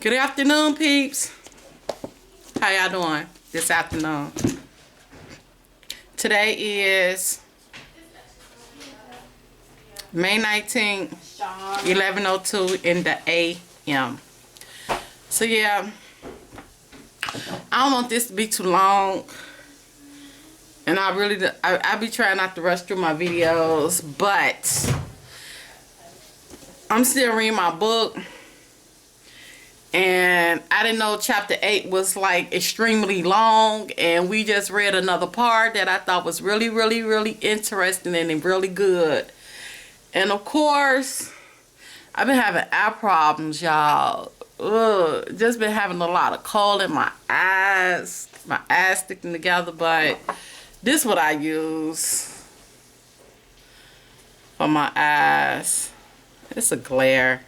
Good afternoon, peeps. How y'all doing this afternoon? Today is May 19th, 11:02 in the a.m. So yeah, I don't want this to be too long. And I be trying not to rush through my videos, but I'm still reading my book. And I didn't know chapter 8 was like extremely long, and we just read another part that I thought was really, really, really interesting and really good. And of course, I've been having eye problems, y'all. Just been having a lot of cold in my eyes sticking together, but this is what I use for my eyes. It's a glare.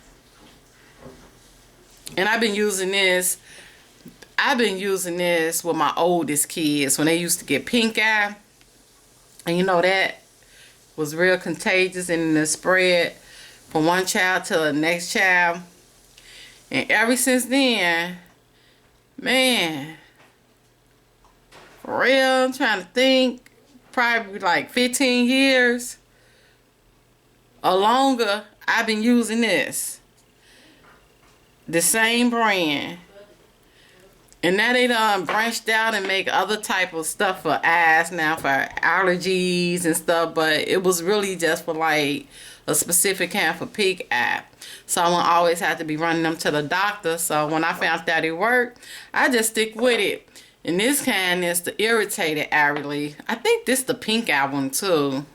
And I've been using this with my oldest kids when they used to get pink eye. And you know that was real contagious and it spread from one child to the next child. And ever since then, man, for real, I'm trying to think, probably like 15 years or longer, I've been using this. The same brand. And now they done branched out and make other type of stuff for eyes now, for allergies and stuff, but it was really just for like a specific kind for pink eye. So I won't always have to be running them to the doctor. So when I found that it worked, I just stick with it. And this kind is the irritated eye relief. I think this the pink eye one too.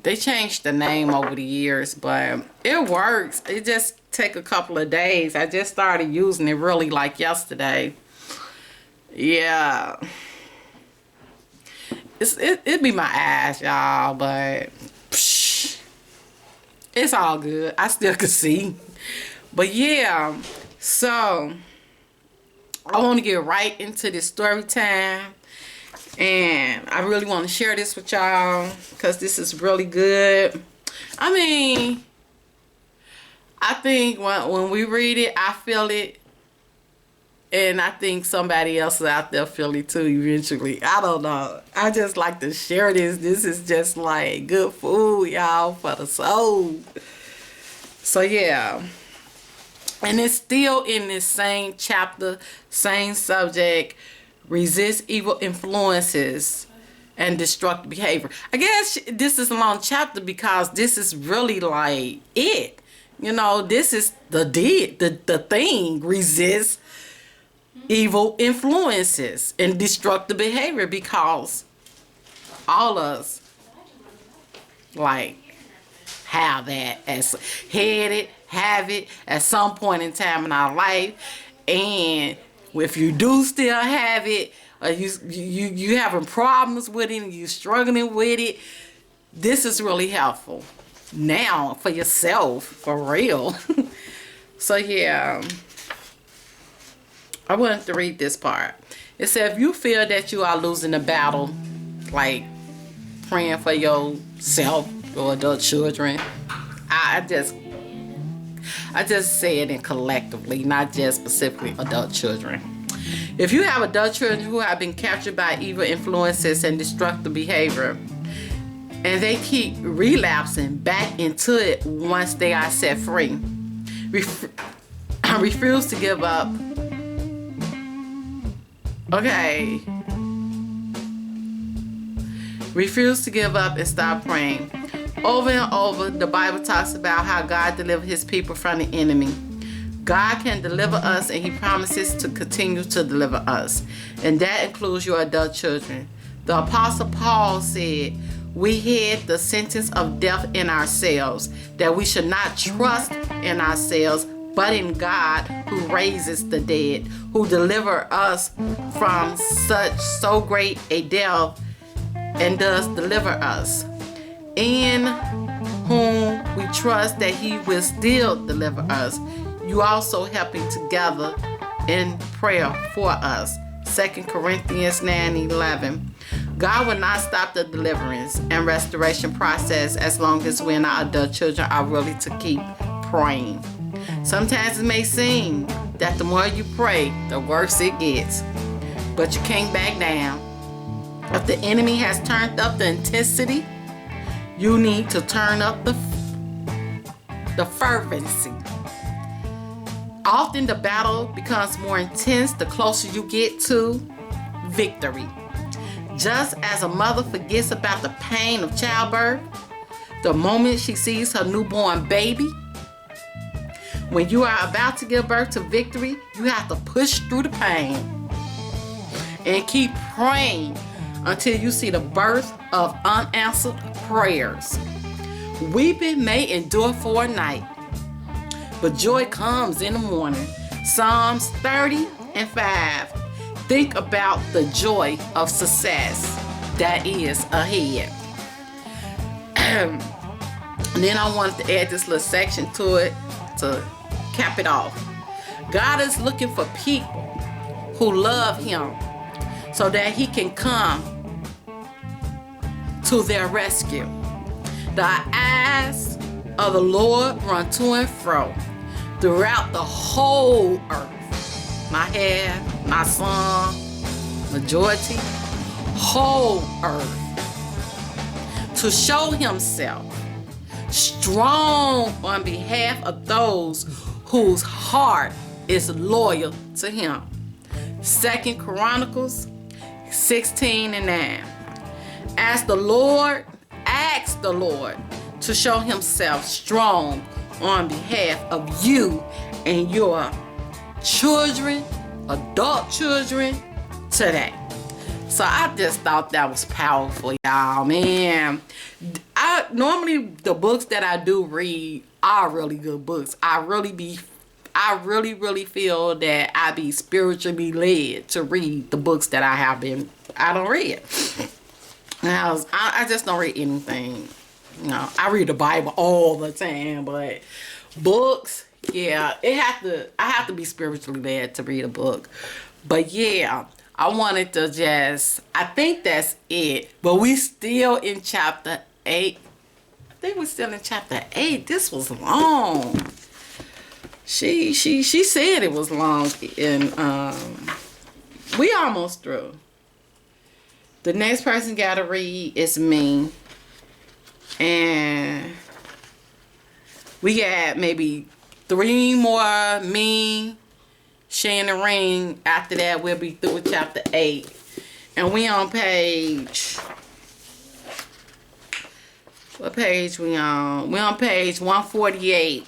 They changed the name over the years, but it works. It just take a couple of days. I just started using it really like yesterday. Yeah. It be my eyes, y'all, but psh, it's all good. I still can see. But yeah, so I want to get right into this story time. And I really want to share this with y'all because this is really good. I mean, I think when we read it, I feel it. And I think somebody else out there feel it too eventually. I don't know. I just like to share this. This is just like good food, y'all, for the soul. So yeah. And it's still in this same chapter, same subject. Resist evil influences and destructive behavior. I guess this is a long chapter because this is really like it. You know, this is the thing. Resist evil influences and destructive behavior, because all of us like have that as have it at some point in time in our life. And if you do still have it, or you having problems with it and you struggling with it, this is really helpful now for yourself, for real. So yeah, I wanted to read this part. It said, if you feel that you are losing the battle, like praying for yourself or adult children, I just say it in collectively, not just specifically adult children. If you have adult children who have been captured by evil influences and destructive behavior, and they keep relapsing back into it once they are set free, refuse to give up. Okay. Refuse to give up and stop praying. Over and over, the Bible talks about how God delivered his people from the enemy. God can deliver us, and he promises to continue to deliver us. And that includes your adult children. The Apostle Paul said, we had the sentence of death in ourselves, that we should not trust in ourselves, but in God who raises the dead, who deliver us from so great a death and does deliver us, in whom we trust that he will still deliver us. You also helping together in prayer for us. 2 Corinthians 9:11. God will not stop the deliverance and restoration process as long as we and our adult children are willing to keep praying. Sometimes it may seem that the more you pray, the worse it gets. But you can't back down. If the enemy has turned up the intensity, you need to turn up the fervency. Often the battle becomes more intense the closer you get to victory. Just as a mother forgets about the pain of childbirth the moment she sees her newborn baby, when you are about to give birth to victory, you have to push through the pain and keep praying until you see the birth of unanswered prayers. Weeping may endure for a night, but joy comes in the morning. Psalms 30:5. Think about the joy of success that is ahead. And then I wanted to add this little section to it to cap it off. God is looking for people who love Him so that He can come to their rescue. The eyes of the Lord run to and fro throughout the whole earth. My hair, my son, majority, whole earth, to show Himself strong on behalf of those whose heart is loyal to Him. 2 Chronicles 16:9. Ask the Lord to show Himself strong on behalf of you and your children, adult children, today. So I just thought that was powerful, y'all. Man, normally the books that I do read are really good books. I really feel that I be spiritually led to read the books that I don't read. I just don't read anything. You know, I read the Bible all the time, but books, yeah, I have to be spiritually led to read a book. But yeah, I wanted to I think that's it. But we still in chapter 8. I think we're still in chapter 8. This was long. She said it was long, and we almost through. The next person gotta read is me. And we got maybe 3 more, me, Shannon Ring. After that, we'll be through with chapter 8. And we on page... What page we on? We on page 148.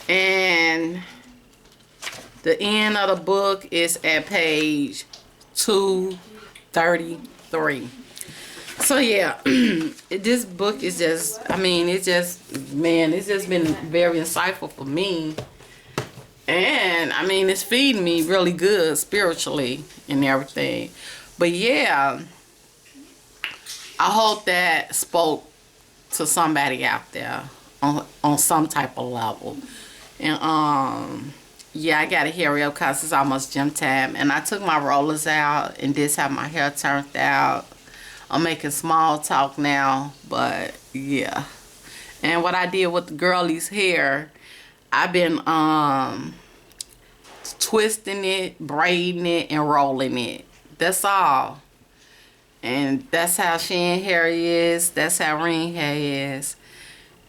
And the end of the book is at page 233. So yeah, this book is just, it's just been very insightful for me. And it's feeding me really good spiritually and everything. But yeah, I hope that spoke to somebody out there on some type of level. And yeah, I gotta hurry up because it's almost gym time. And I took my rollers out and just have my hair turned out. I'm making small talk now, but yeah. And what I did with the girlie's hair, I've been twisting it, braiding it, and rolling it. That's all. And that's how Shan hair is. That's how Ring hair is.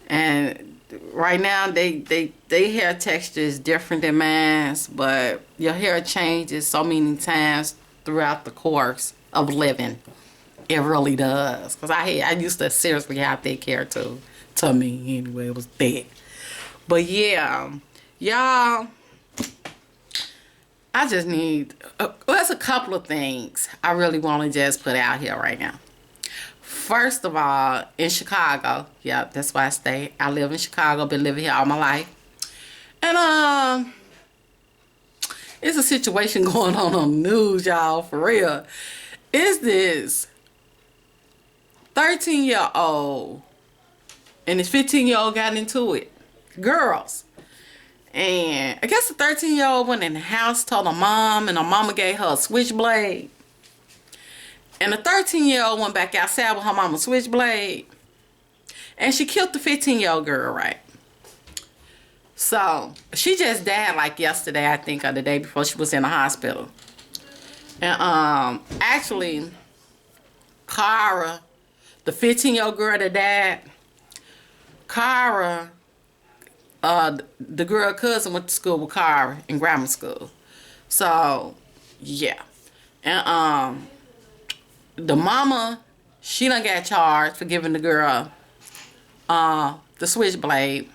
And right now, they hair texture is different than mine, but your hair changes so many times throughout the course of living. It really does. Because I used to seriously have thick hair too. To me, anyway, it was thick. But yeah, y'all, I just need... there's a couple of things I really want to just put out here right now. First of all, in Chicago, yeah, that's why I stay. I live in Chicago, been living here all my life. And it's a situation going on the news, y'all, for real. Is this 13-year-old and this 15-year-old got into it. Girls. And I guess the 13-year-old went in the house, told her mom, and her mama gave her a switchblade. And the 13-year-old went back outside with her mama's switchblade. And she killed the 15-year-old girl, right? So she just died like yesterday, I think, or the day before. She was in the hospital. And actually, Cara, the 15-year-old girl that died, Cara, the girl cousin went to school with Cara in grammar school. So yeah. And the mama, she done got charged for giving the girl the switchblade.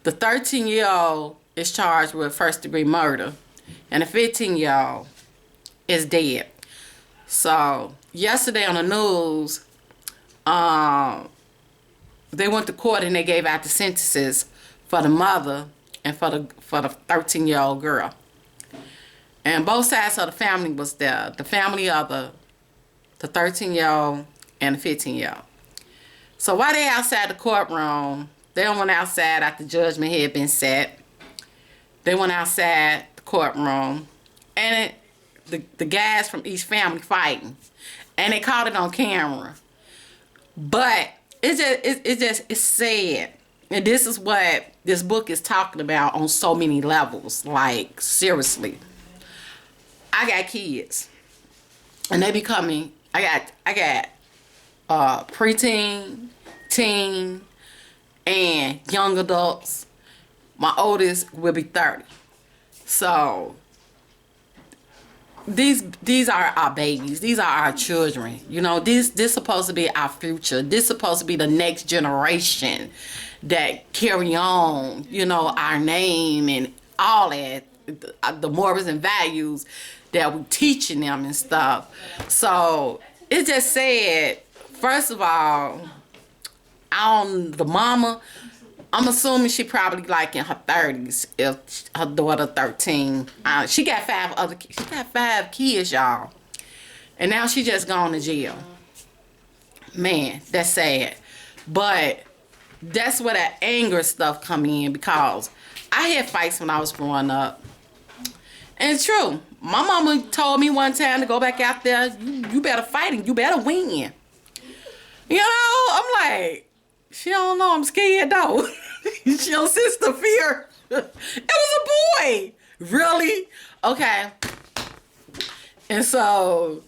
The 13-year-old is charged with first-degree murder, and the 15-year-old is dead. So yesterday on the news, they went to court and they gave out the sentences for the mother and for the 13-year-old girl. And both sides of the family was there. The family of the 13-year-old and the 15-year-old. So while they outside the courtroom, they went outside after judgment had been set. They went outside the courtroom, and the guys from each family fighting, and they caught it on camera. But it's sad, and this is what this book is talking about on so many levels. Like, seriously, I got kids, and they becoming. I got preteen, teen, and young adults. My oldest will be 30. So these are our babies. These are our children. You know, this supposed to be our future. This supposed to be the next generation that carry on, you know, our name and all that, the morals and values that we teaching them and stuff. So it just said, first of all, the mama, I'm assuming she probably like in her 30s if her daughter 13. She got 5 kids, y'all. And now she just gone to jail. Man, that's sad. But that's where that anger stuff come in, because I had fights when I was growing up. And it's true. My mama told me one time to go back out there, you better fight and you better win. You know, I'm like, she don't know I'm scared though. She don't sense the fear. It was a boy. Really? Okay. And so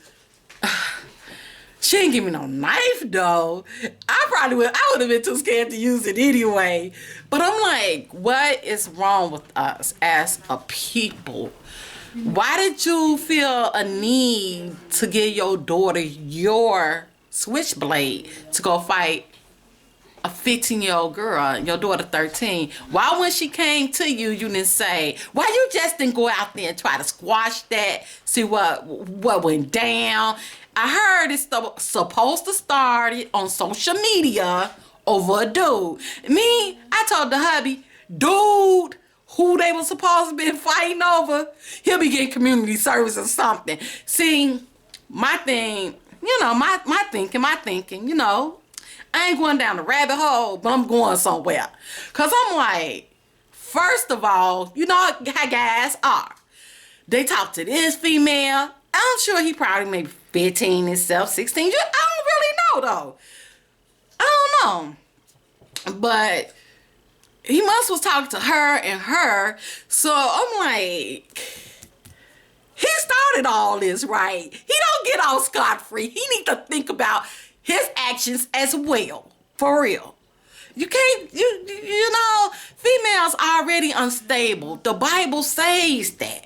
she didn't give me no knife though. I would have been too scared to use it anyway. But I'm like, what is wrong with us as a people? Why did you feel a need to give your daughter your switchblade to go fight a 15-year-old girl, your daughter 13? Why when she came to you, you didn't say, why you just didn't go out there and try to squash that, see what went down? I heard it's supposed to start it on social media over a dude. Me, I told the hubby, dude, who they were supposed to be fighting over, he'll be getting community service or something. See, my thing, you know, my thinking, you know, I ain't going down the rabbit hole, but I'm going somewhere. Because I'm like, first of all, you know how guys are. They talk to this female. I'm sure he probably maybe 15 himself, 16. I don't really know, though. I don't know. But he must was talking to her and her. So I'm like, he started all this, right? He don't get off scot-free. He need to think about his actions as well. For real. You can't, you know, females are already unstable. The Bible says that.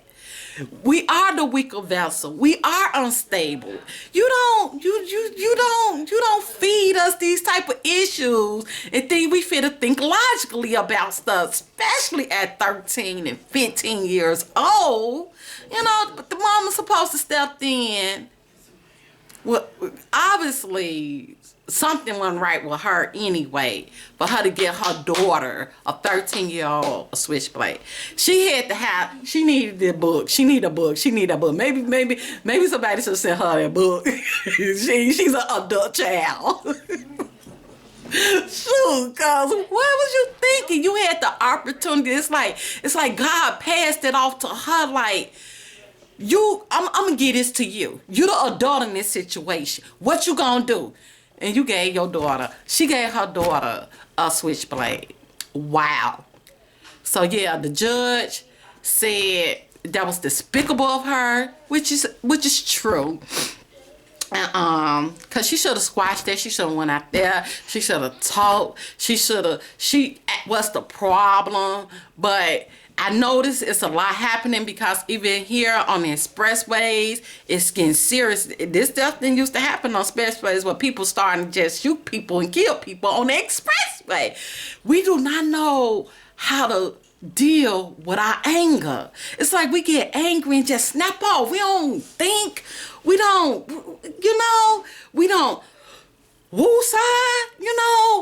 We are the weaker vessel. We are unstable. You don't feed us these type of issues and think we fit to think logically about stuff, especially at 13 and 15 years old. You know, but the mama's supposed to step in. Well, obviously, something wasn't right with her anyway, for her to get her daughter, a 13-year-old, a switchblade. She needed the book. She needed a book. Maybe somebody should send her that book. She's an adult child. Shoot, cause what was you thinking? You had the opportunity. It's like God passed it off to her, like, I'm gonna give this to you. You the adult in this situation. What you gonna do? And you gave her daughter a switchblade. Wow. So yeah, the judge said that was despicable of her, which is true. And cause she should have squashed that. She should have went out there. She should have talked. She what's the problem? But I notice it's a lot happening because even here on the expressways, it's getting serious. This stuff didn't used to happen on expressways where people starting to just shoot people and kill people on the expressway. We do not know how to deal with our anger. It's like we get angry and just snap off. We don't think. We don't, we don't woosah.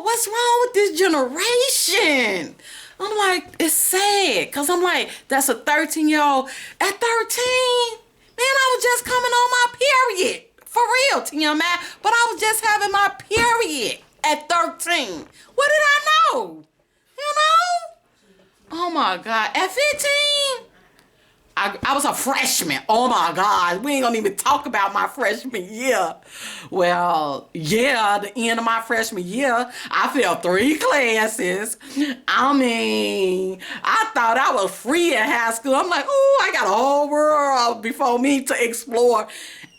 What's wrong with this generation? I'm like, it's sad. Because I'm like, that's a 13-year-old. At 13, man, I was just coming on my period. For real, TMI. But I was just having my period at 13. What did I know? Oh my God. At 15, I was a freshman. Oh my God. We ain't gonna even talk about my freshman year. Well, yeah, the end of my freshman year, I failed 3 classes. I mean, I thought I was free in high school. I'm like, oh, I got a whole world before me to explore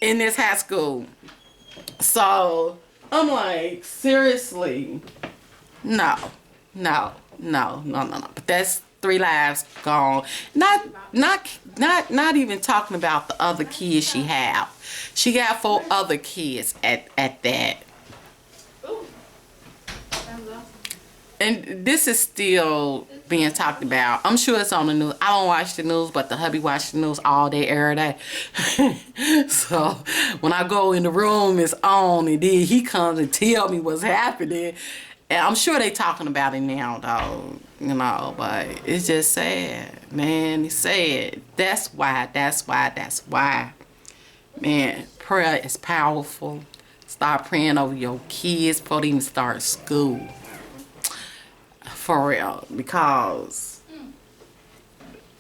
in this high school. So I'm like, seriously, no. But that's 3 lives gone. Not even talking about the other kids she have. She got 4 other kids at that. And this is still being talked about. I'm sure it's on the news. I don't watch the news, but the hubby watch the news all day, every day. So when I go in the room, it's on, and then he comes and tell me what's happening. And I'm sure they talking about it now, though, but it's just sad, man. It's sad. That's why. Man, prayer is powerful. Start praying over your kids before they even start school. For real. Because,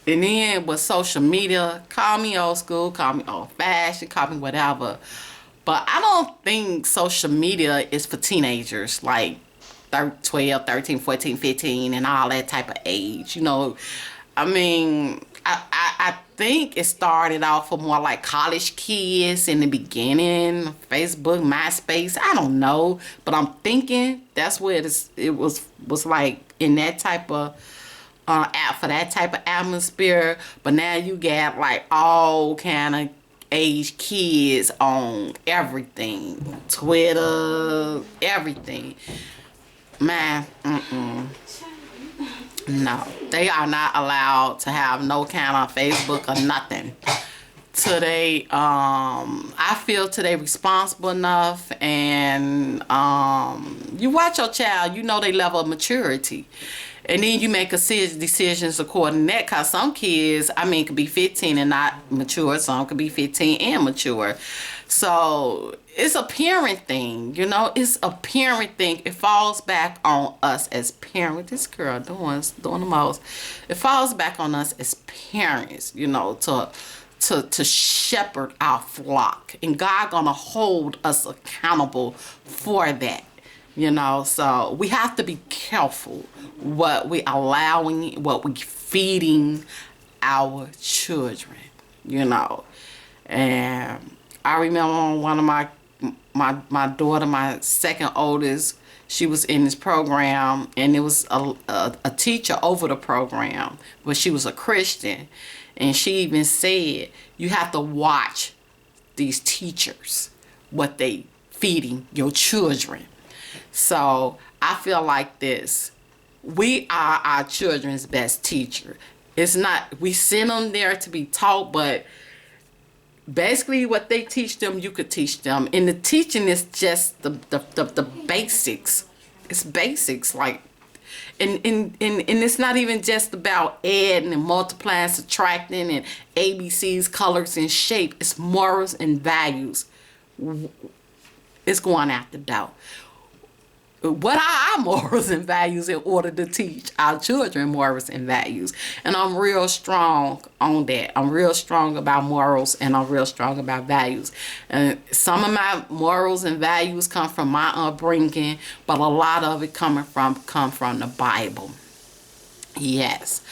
and then with social media, call me old school, call me old fashioned, call me whatever. But I don't think social media is for teenagers, like 12, 13, 14, 15, and all that type of age. I mean, I think it started off for more like college kids in the beginning, Facebook, MySpace, I don't know, but I'm thinking that's where it was like in that type of for that type of atmosphere. But now you got like all kind of age kids on everything, Twitter, everything. Man, no, they are not allowed to have no kind of Facebook or nothing. Today, I feel today responsible enough, and you watch your child, their level of maturity. And then you make decisions according to that, because some kids, could be 15 and not mature. Some could be 15 and mature. So it's a parent thing, it's a parent thing. It falls back on us as parents. This girl doing the most. It falls back on us as parents, to shepherd our flock. And God gonna hold us accountable for that. So we have to be careful what we allowing, what we feeding our children, And I remember one of my daughter, my second oldest, she was in this program, and it was a teacher over the program, but she was a Christian, and she even said, you have to watch these teachers, what they feeding your children. So I feel like this. We are our children's best teacher. It's not, we send them there to be taught, but basically what they teach them, you could teach them. And the teaching is just the basics. It's basics, like, and it's not even just about adding and multiplying, subtracting, and ABCs, colors, and shape. It's morals and values. It's going out the door. What are our morals and values in order to teach our children morals and values? And I'm real strong on that. I'm real strong about morals, and I'm real strong about values. And some of my morals and values come from my upbringing, but a lot of it come from the Bible. Yes.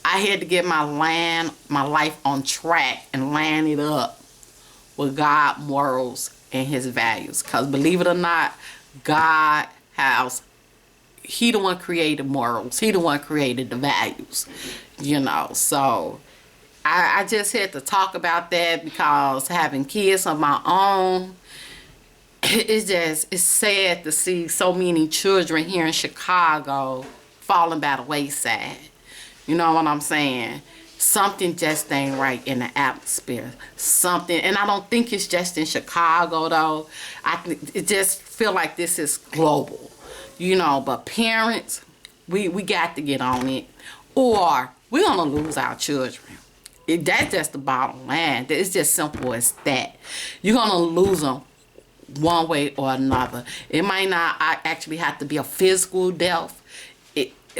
I had to get my life on track and line it up with God morals and his values. Because believe it or not, God has, he the one created morals. He the one created the values. You know, so I just had to talk about that because having kids of my own, it's sad to see so many children here in Chicago falling by the wayside. You know what I'm saying? Something just ain't right in the atmosphere. Something, and I don't think it's just in Chicago though. It just feel like this is global. You know, but parents, we got to get on it, or we're gonna lose our children. That's just the bottom line. It's just simple as that. You're gonna lose them one way or another. It might not actually have to be a physical death,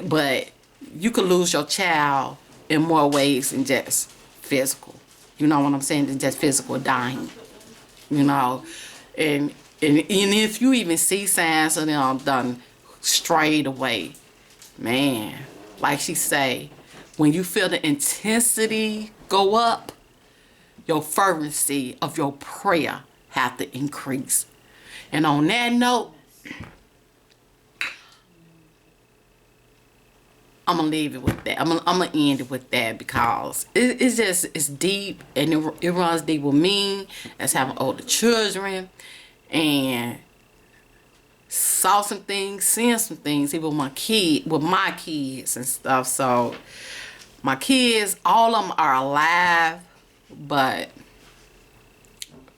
but you could lose your child in more ways than just physical. You know what I'm saying? Than just physical dying. You know, and if you even see signs of them done strayed away, man, like she say, when you feel the intensity go up, your fervency of your prayer have to increase. And on that note, I'm gonna leave it with that. I'm gonna end it with that because it's deep, and it runs deep with me as having older children, and saw some things, seeing some things even with my kids and stuff. So my kids, all of them are alive, but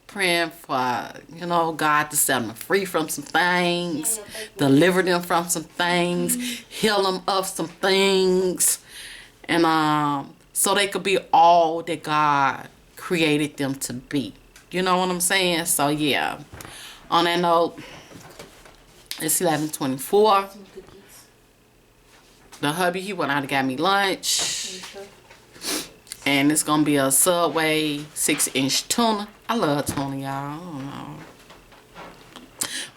praying for, you know, God to set them free from some things, deliver them from some things, heal them of some things, and so they could be all that God created them to be. You know what I'm saying? So yeah, on that note, it's 11:24. The hubby, he went out and got me lunch. And it's gonna be a Subway 6-inch tuna. I love tuna, y'all. I don't know.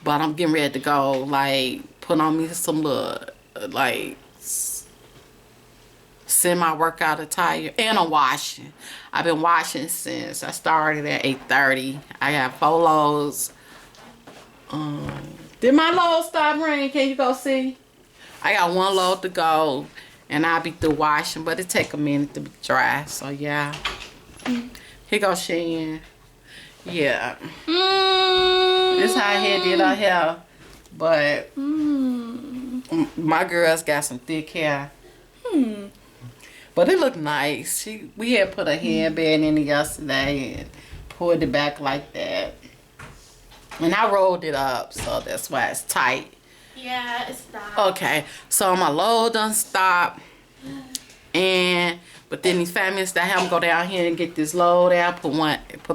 But I'm getting ready to go, like, put on me some little, like, semi-workout attire. And I'm washing. I've been washing since I started at 8:30. I got 4 loads. Did my load stop raining? Can you go see? I got 1 load to go. And I'll be through washing, but it take a minute to be dry. So yeah. Here goes Shan. Yeah. This how I had did her hair. But my girls got some thick hair. But it looked nice. We had put a headband in it yesterday and pulled it back like that. And I rolled it up, so that's why it's tight. Yeah, it stopped. Okay, so my load done stopped. But then these 5 minutes that I have them go down here and get this load out, put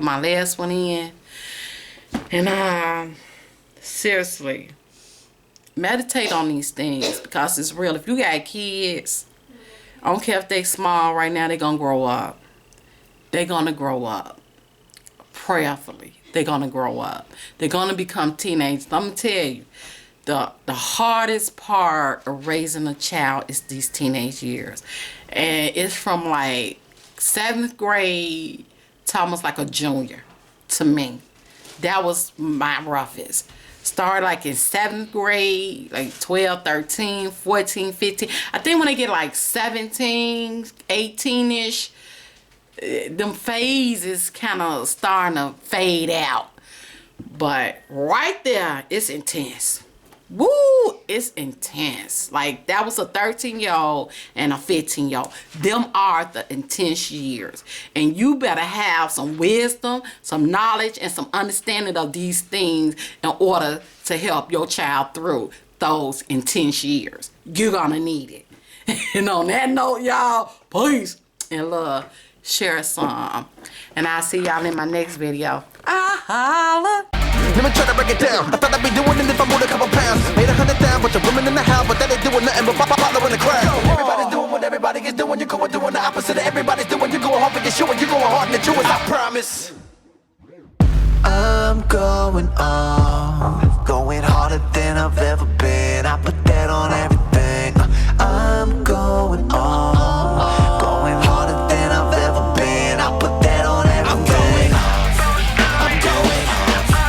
my last one in. And seriously, meditate on these things because it's real. If you got kids, I don't care if they small right now, they're gonna grow up. They're gonna grow up. Prayerfully, they're gonna grow up. They're gonna become teenagers. I'm gonna tell you, the hardest part of raising a child is these teenage years. And it's from like 7th grade to almost like a junior to me. That was my roughest. Started like in 7th grade, like 12, 13, 14, 15. I think when they get like 17, 18-ish, them phases kind of starting to fade out. But right there, it's intense. Woo, it's intense. Like, that was a 13-year-old and a 15-year-old. Them are the intense years. And you better have some wisdom, some knowledge, and some understanding of these things in order to help your child through those intense years. You're gonna need it. And on that note, y'all, peace and love. Share some. And I'll see y'all in my next video. Holla. Let me try to break it down. I thought I'd be doing it if I moved a couple pounds. Made 100 down, bunch of women in the house, but that ain't doing nothing but following the crowd. Everybody's doing what everybody is doing. You're going doing the opposite of everybody's doing. You're going hard for your shoe and you're going hard in the Jewish, I promise. I'm going on, going harder